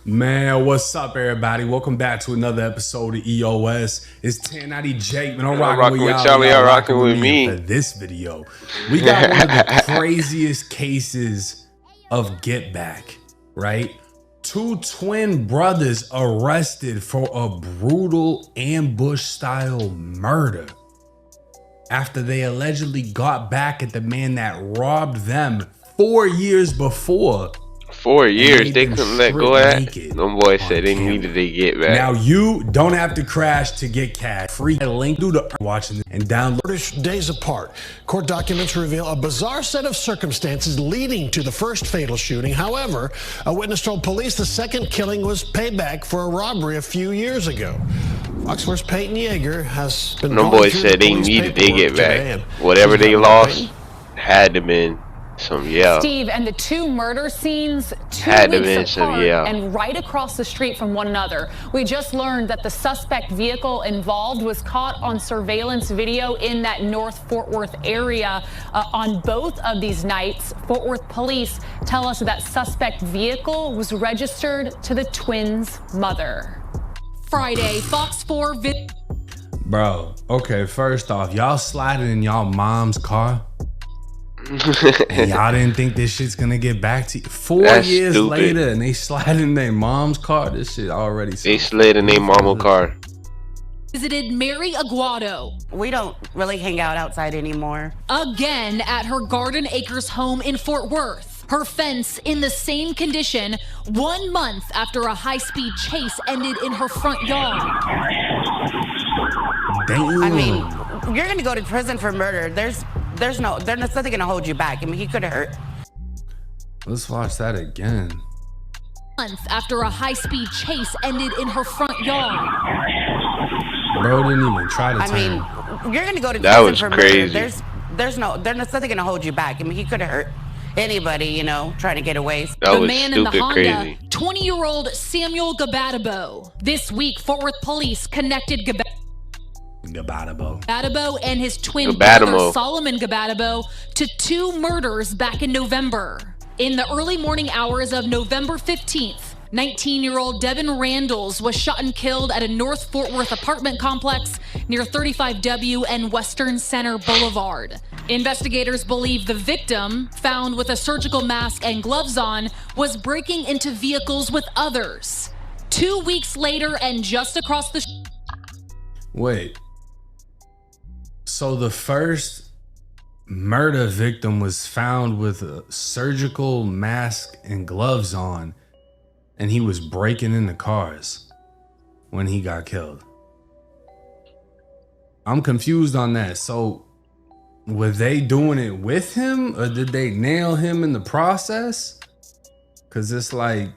Man, what's up, everybody? Welcome back to another episode of EOS. It's 1090 Jake, man. I'm rocking with y'all. Y'all rocking with me. For this video, we got one of the craziest cases of get back, right? Two twin brothers arrested for a brutal ambush-style murder after they allegedly got back at the man that robbed them 4 years before. 4 years, they couldn't let go of that. Them boys said they needed to get back. Now you don't have to crash to get cash. Free link through the watching and download. Days apart, court documents reveal a bizarre set of circumstances leading to the first fatal shooting. However, a witness told police the second killing was payback for a robbery a few years ago. Fox 4's Peyton Yeager has been. Them boys said they needed to get back. Whatever they lost had to been some Steve, and the two murder scenes two weeks apart and right across the street from one another. We just learned that the suspect vehicle involved was caught on surveillance video in that North Fort Worth area on both of these nights. Fort Worth police tell us that suspect vehicle was registered to the twins' mother. Friday, Fox 4 Bro, okay, first off, y'all sliding in y'all mom's car. And y'all didn't think this shit's gonna get back to you 4 years later, and they slide in their mom's car. This shit already. They slid in their mama's car. Visited Mary Aguado. We don't really hang out outside anymore. Again at her Garden Acres home in Fort Worth. Her fence in the same condition 1 month after a high-speed chase ended in her front yard. Damn. I mean, you're gonna go to prison for murder. There's nothing gonna hold you back. I mean, he could have hurt. Let's watch that again. Month after a high-speed chase ended in her front yard. Bro didn't even try to turn. I mean, you're gonna go to prison for murder. There's nothing gonna hold you back. I mean, he could have hurt anybody, you know, trying to get away. That the man in the Honda, crazy. 20-year-old Samuel Gabadabo. This week, Fort Worth police connected Gabadabo and his twin brother Solomon Gabadabo to two murders back in November. In the early morning hours of November 15th, 19-year-old Devin Randalls was shot and killed at a North Fort Worth apartment complex near 35W and Western Center Boulevard. Investigators believe the victim, found with a surgical mask and gloves on, was breaking into vehicles with others. 2 weeks later, and just across the Wait. So the first murder victim was found with a surgical mask and gloves on, and he was breaking into cars when he got killed. I'm confused on that. So were they doing it with him, or did they nail him in the process? Because it's like,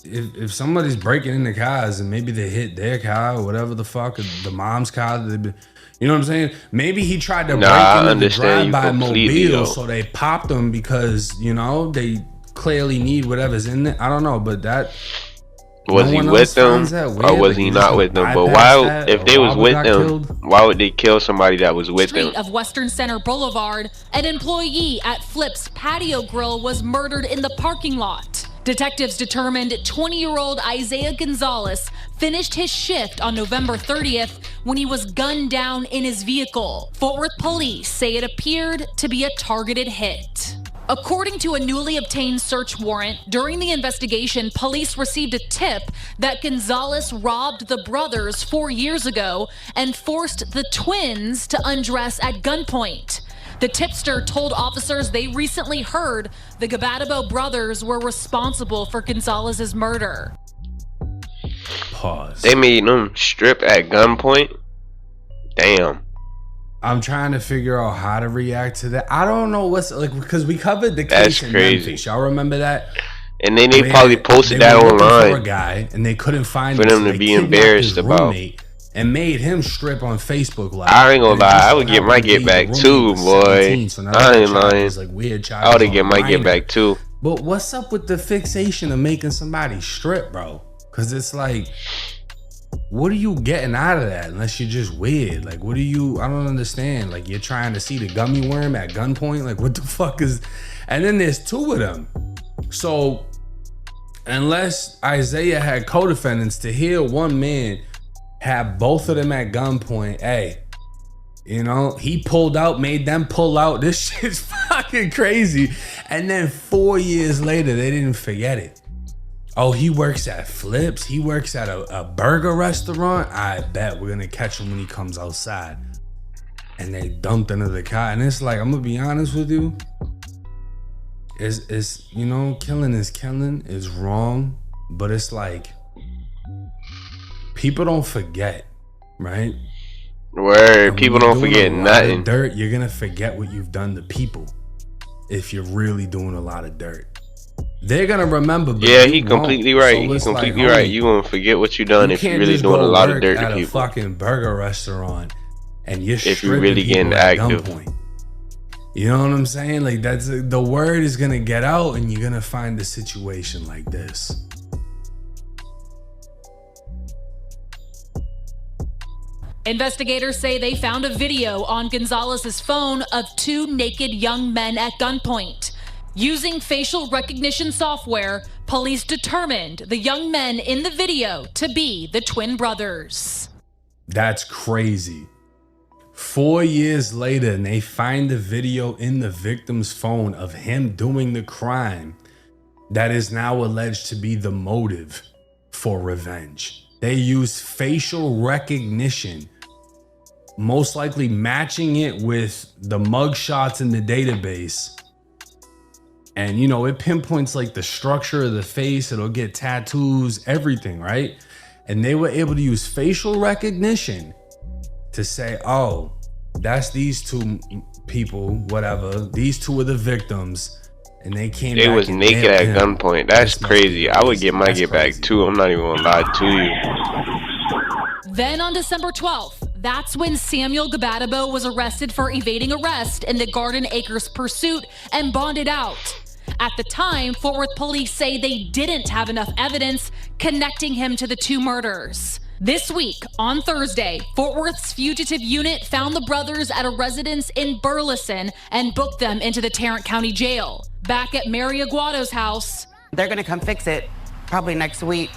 if somebody's breaking into cars and maybe they hit their car or whatever the fuck, or the mom's car, you know what I'm saying? Maybe he tried to break into the drive-by mobile, so they popped him because, you know, they clearly need whatever's in there. I don't know, but that... Was he with them or was he not with them? But why, if they was with them, why would they kill somebody that was with them? Of Western Center Boulevard, an employee at Flip's Patio Grill was murdered in the parking lot. Detectives determined 20-year-old Isaiah Gonzalez finished his shift on November 30th when he was gunned down in his vehicle. Fort Worth police say it appeared to be a targeted hit. According to a newly obtained search warrant, during the investigation, police received a tip that Gonzalez robbed the brothers 4 years ago and forced the twins to undress at gunpoint. The tipster told officers they recently heard the Gabadabo brothers were responsible for Gonzalez's murder. Pause. They made them strip at gunpoint? Damn. I'm trying to figure out how to react to that. I don't know what's like, because we covered the case in Memphis. Y'all remember that? And then they probably posted that online for a guy, and they couldn't find for them to be embarrassed about. And made him strip on Facebook Live. I ain't gonna lie, I would get my get back too, boy. I ain't lying. I would get my get back too. But what's up with the fixation of making somebody strip, bro? Because it's like, what are you getting out of that unless you're just weird? Like, what are you, I don't understand. Like, you're trying to see the gummy worm at gunpoint? Like, what the fuck is, and then there's two of them. So unless Isaiah had co-defendants, to hear one man have both of them at gunpoint, hey, you know, he pulled out, made them pull out. This shit's fucking crazy. And then 4 years later, they didn't forget it. Oh, he works at Flips. He works at a burger restaurant. I bet we're gonna catch him when he comes outside. And they dumped into the car. And it's like, I'm gonna be honest with you. It's you know, killing is wrong. But it's like, people don't forget, right? Word, people don't forget nothing. Dirt, you're gonna forget what you've done to people if you're really doing a lot of dirt. They're gonna remember. But yeah, he completely right. So he's completely right. You gonna forget what you done if you're really doing a lot of dirt to people. At a fucking burger restaurant, and you're if you're really getting active. You know what I'm saying? Like, that's the word is gonna get out, and you're gonna find a situation like this. Investigators say they found a video on Gonzalez's phone of two naked young men at gunpoint. Using facial recognition software, police determined the young men in the video to be the twin brothers. That's crazy. 4 years later, and they find the video in the victim's phone of him doing the crime that is now alleged to be the motive for revenge. They use facial recognition, most likely matching it with the mugshots in the database. And, you know, it pinpoints like the structure of the face. It'll get tattoos, everything, right? And they were able to use facial recognition to say, oh, that's these two people, whatever. These two are the victims. And they came back. They was naked at gunpoint. That's crazy. I would get my get back too. I'm not even gonna lie to you. Then on December 12th, that's when Samuel Gabadabo was arrested for evading arrest in the Garden Acres pursuit and bonded out. At the time, Fort Worth police say they didn't have enough evidence connecting him to the two murders. This week, on Thursday, Fort Worth's fugitive unit found the brothers at a residence in Burleson and booked them into the Tarrant County Jail. Back at Mary Aguado's house, they're gonna come fix it probably next week,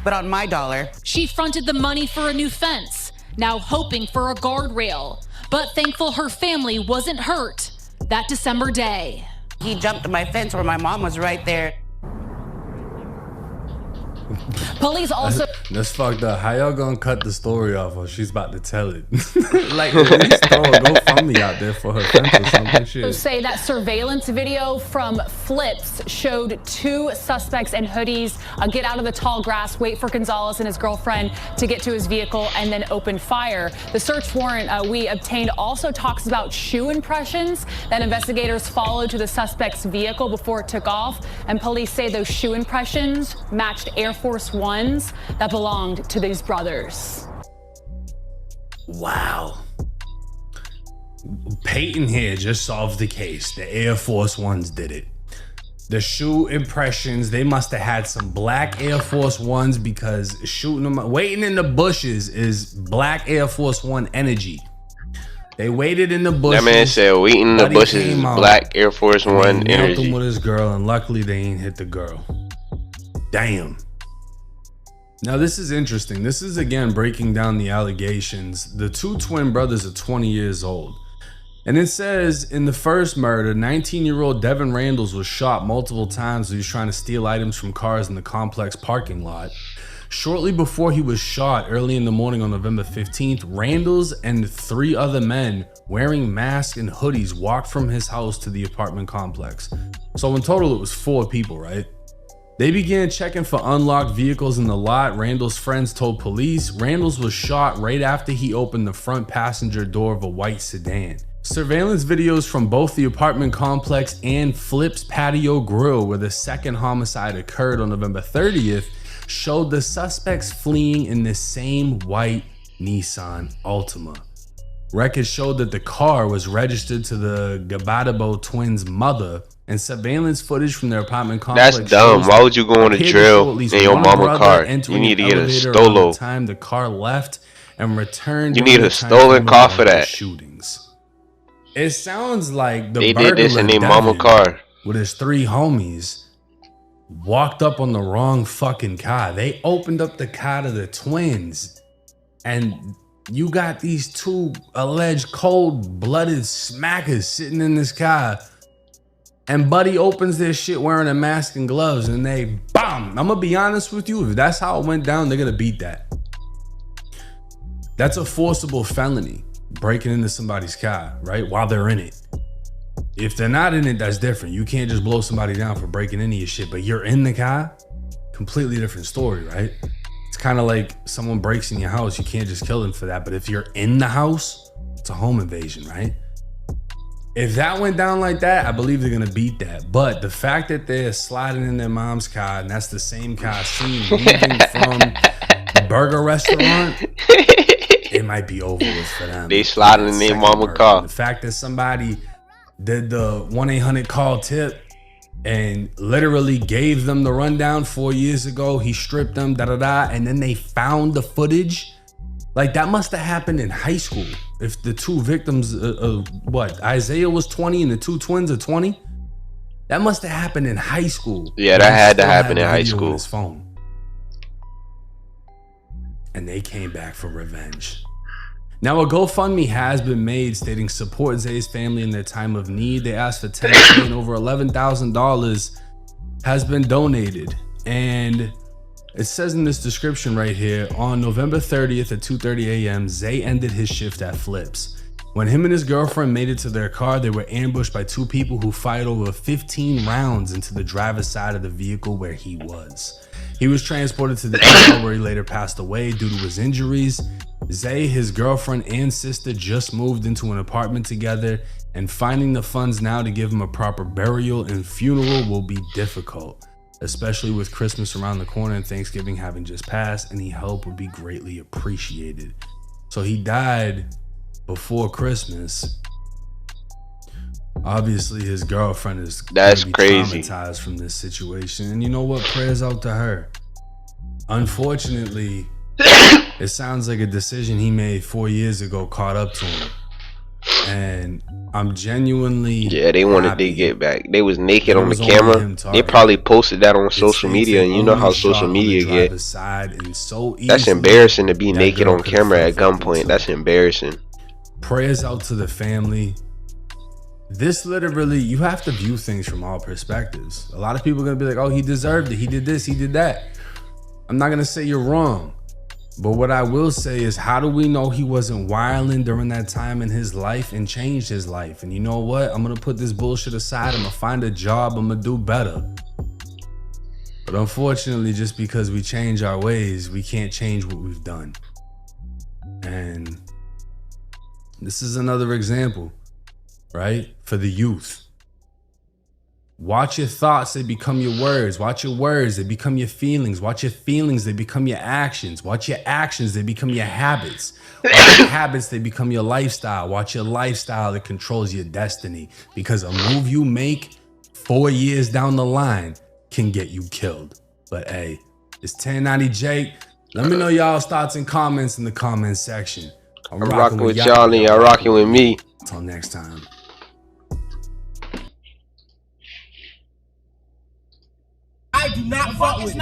but on my dollar. She fronted the money for a new fence, now hoping for a guardrail, but thankful her family wasn't hurt that December day. He jumped my fence where my mom was right there. Police also... That's fucked up. How y'all gonna cut the story off or she's about to tell it? Like, at least throw a GoFundMe out there for her fence or something. Shit. Say that surveillance video from Flips showed two suspects in hoodies get out of the tall grass, wait for Gonzalez and his girlfriend to get to his vehicle, and then open fire. The search warrant we obtained also talks about shoe impressions that investigators followed to the suspect's vehicle before it took off, and police say those shoe impressions matched Air Force Ones that belonged to these brothers. Wow. Peyton here just solved the case. The Air Force Ones did it. The shoe impressions, they must have had some black Air Force Ones because shooting them, waiting in the bushes is black Air Force One energy. They waited in the bushes. That man said waiting in the bushes is black Air Force One energy. Him with his girl, and luckily they ain't hit the girl. Damn. Now this is interesting. This is again breaking down the allegations. The two twin brothers are 20 years old. And it says in the first murder, 19-year-old Devin Randles was shot multiple times when he was trying to steal items from cars in the complex parking lot. Shortly before he was shot, early in the morning on November 15th, Randles and 3 other men wearing masks and hoodies walked from his house to the apartment complex. So in total, it was 4 people, right? They began checking for unlocked vehicles in the lot. Randall's friends told police Randles was shot right after he opened the front passenger door of a white sedan. Surveillance videos from both the apartment complex and Flip's Patio Grill, where the second homicide occurred on November 30th, showed the suspects fleeing in the same white Nissan Altima. Records showed that the car was registered to the Gabadabo twins' mother, and surveillance footage from their apartment complex. That's dumb. Why would you go on a drill in your mama's car? You need to get a stolo. The time the car left and returned. You need a stolen car for that. Shootings. It sounds like they did this in their mama car with his 3 homies walked up on the wrong fucking car. They opened up the car to the twins, and you got these two alleged cold-blooded smackers sitting in this car, and Buddy opens their shit wearing a mask and gloves, and they bomb. I'm gonna be honest with you, if that's how it went down, they're gonna beat that. That's a forcible felony, breaking into somebody's car, right, while they're in it. If they're not in it, that's different. You can't just blow somebody down for breaking into your shit, but you're in the car, completely different story, right? It's kind of like someone breaks in your house, you can't just kill them for that. But if you're in the house, it's a home invasion, right? If that went down like that, I believe they're gonna beat that. But the fact that they're sliding in their mom's car, and that's the same car seen leaving from the burger restaurant, it might be over with for them. They sliding in their mama's car. The fact that somebody did the 1-800 call tip and literally gave them the rundown 4 years ago, he stripped them, and then they found the footage. Like, that must have happened in high school. If the two victims, Isaiah was 20 and the two twins are 20, that must have happened in high school. Yeah, that had to happen in high school. His phone. And they came back for revenge. Now, a GoFundMe has been made stating support Zay's family in their time of need. They asked for $10,000 and over $11,000 has been donated. And it says in this description right here, on November 30th at 2:30 a.m., Zay ended his shift at Flips. When him and his girlfriend made it to their car, they were ambushed by two people who fired over 15 rounds into the driver's side of the vehicle where he was. He was transported to the ER where he later passed away due to his injuries. Zay, his girlfriend, and sister just moved into an apartment together, and finding the funds now to give him a proper burial and funeral will be difficult, especially with Christmas around the corner and Thanksgiving having just passed. Any help would be greatly appreciated. So he died before Christmas. Obviously, his girlfriend is crazy traumatized from this situation, and you know what? Prayers out to her. Unfortunately, it sounds like a decision he made 4 years ago caught up to him, and I'm genuinely they wanted to get back. They was naked on the camera. They probably posted that on social media, and you know how social media get. That's embarrassing to be naked on camera at gunpoint. That's embarrassing. Prayers out to the family. This literally, you have to view things from all perspectives. A lot of people are gonna be like, oh, he deserved it, he did this, he did that. I'm not gonna say you're wrong, but what I will say is, how do we know he wasn't wilding during that time in his life and changed his life? And you know what? I'm gonna put this bullshit aside. I'm gonna find a job. I'm gonna do better. But unfortunately, just because we change our ways, we can't change what we've done. And this is another example, right? For the youth. Watch your thoughts, they become your words. Watch your words, they become your feelings. Watch your feelings, they become your actions. Watch your actions, they become your habits. Watch your habits, they become your lifestyle. Watch your lifestyle, that controls your destiny. Because a move you make 4 years down the line can get you killed. But hey, it's 1090 Jake. Let me know y'all's thoughts and comments in the comment section. I'm rocking with y'all and y'all rocking with me. Until next time. I do not fuck with it.